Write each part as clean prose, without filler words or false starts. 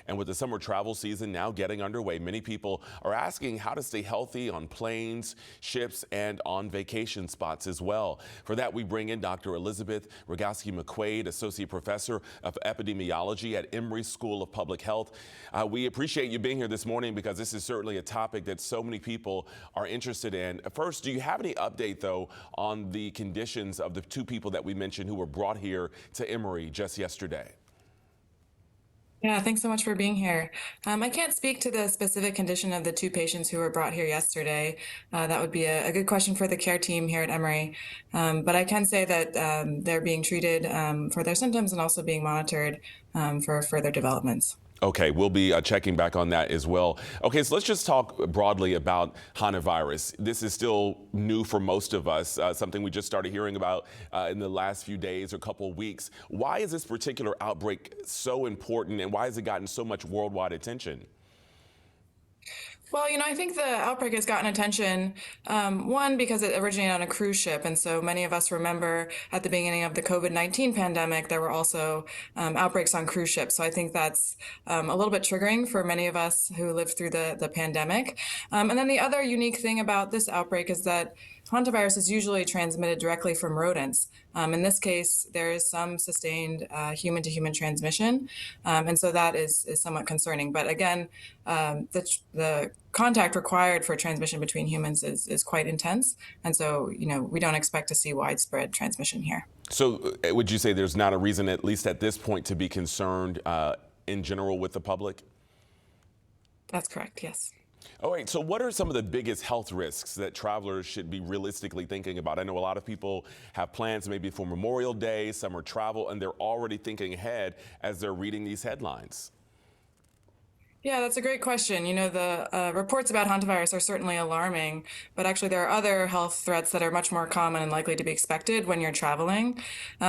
And with the summer travel season now getting underway, many people are asking how to stay healthy on planes, ships, and on vacation spots as well. For that, we bring in Dr. Elizabeth Rogawski McQuade, Associate Professor of Epidemiology at Emory School of Public Health. We appreciate you being here this morning because this is certainly a topic that so many people are interested in. First, do you have any update, though, on the conditions of the two people that we mentioned who were brought here to Emory just yesterday? Yeah, thanks so much for being here. I can't speak to the specific condition of the two patients who were brought here yesterday. That would be a good question for the care team here at Emory. But I can say that they're being treated for their symptoms and also being monitored for further developments. Okay, we'll be checking back on that as well. Okay, so let's just talk broadly about hantavirus. This is still new for most of us, something we just started hearing about in the last few days or couple of weeks. Why is this particular outbreak so important, and why has it gotten so much worldwide attention? Well, I think the outbreak has gotten attention, one, because it originated on a cruise ship. And so many of us remember at the beginning of the COVID-19 pandemic, there were also outbreaks on cruise ships. So I think that's a little bit triggering for many of us who lived through the pandemic. And then the other unique thing about this outbreak is that hantavirus is usually transmitted directly from rodents. In this case, there is some sustained human-to-human transmission, and so that is somewhat concerning. But again, the contact required for transmission between humans is quite intense, and so we don't expect to see widespread transmission here. So would you say there's not a reason, at least at this point, to be concerned in general with the public? That's correct, yes. All right, so what are some of the biggest health risks that travelers should be realistically thinking about? I know a lot of people have plans maybe for Memorial Day, summer travel, and they're already thinking ahead as they're reading these headlines. Yeah, that's a great question. The reports about hantavirus are certainly alarming, but actually there are other health threats that are much more common and likely to be expected when you're traveling.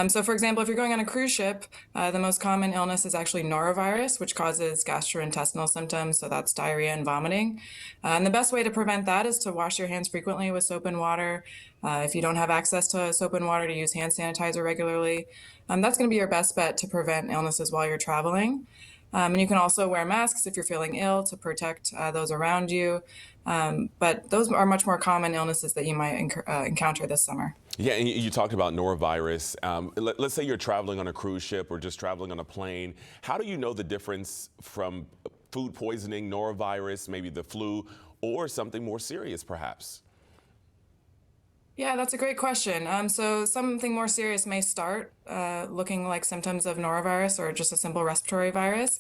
So for example, if you're going on a cruise ship, the most common illness is actually norovirus, which causes gastrointestinal symptoms. So that's diarrhea and vomiting. And the best way to prevent that is to wash your hands frequently with soap and water. If you don't have access to soap and water, to use hand sanitizer regularly. That's going to be your best bet to prevent illnesses while you're traveling. And you can also wear masks if you're feeling ill to protect those around you. But those are much more common illnesses that you might encounter this summer. Yeah, and you talked about norovirus. Let's say you're traveling on a cruise ship or just traveling on a plane. How do you know the difference from food poisoning, norovirus, maybe the flu, or something more serious perhaps? Yeah, that's a great question. So something more serious may start looking like symptoms of norovirus or just a simple respiratory virus.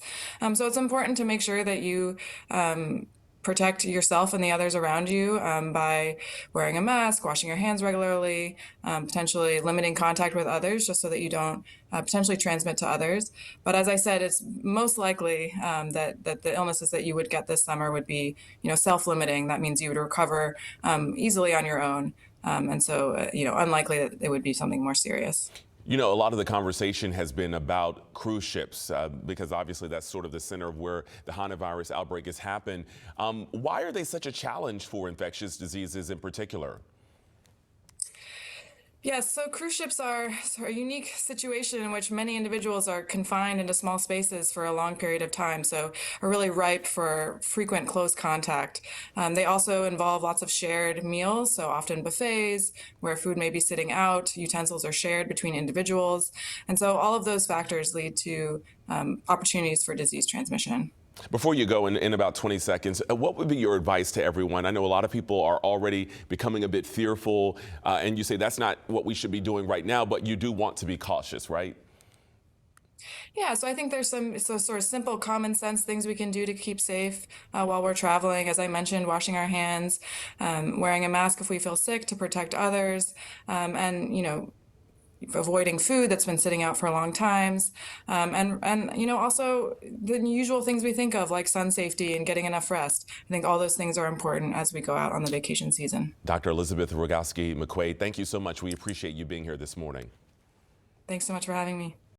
So it's important to make sure that you protect yourself and the others around you by wearing a mask, washing your hands regularly, potentially limiting contact with others just so that you don't potentially transmit to others. But as I said, it's most likely that the illnesses that you would get this summer would be, self-limiting. That means you would recover easily on your own. And so, unlikely that it would be something more serious. You know, a lot of the conversation has been about cruise ships because obviously that's sort of the center of where the hantavirus outbreak has happened. Why are they such a challenge for infectious diseases in particular? Yes, so cruise ships are a unique situation in which many individuals are confined into small spaces for a long period of time, so are really ripe for frequent close contact. They also involve lots of shared meals, so often buffets where food may be sitting out, utensils are shared between individuals, and so all of those factors lead to opportunities for disease transmission. Before you go, in about 20 seconds, what would be your advice to everyone? I know a lot of people are already becoming a bit fearful, and you say that's not what we should be doing right now, but you do want to be cautious, right? Yeah, so I think there's some sort of simple common sense things we can do to keep safe while we're traveling. As I mentioned, washing our hands, wearing a mask if we feel sick to protect others, and avoiding food that's been sitting out for long times, and also the usual things we think of like sun safety and getting enough rest. I think all those things are important as we go out on the vacation season. Dr. Elizabeth Rogawski McQuade, thank you so much. We appreciate you being here this morning. Thanks so much for having me.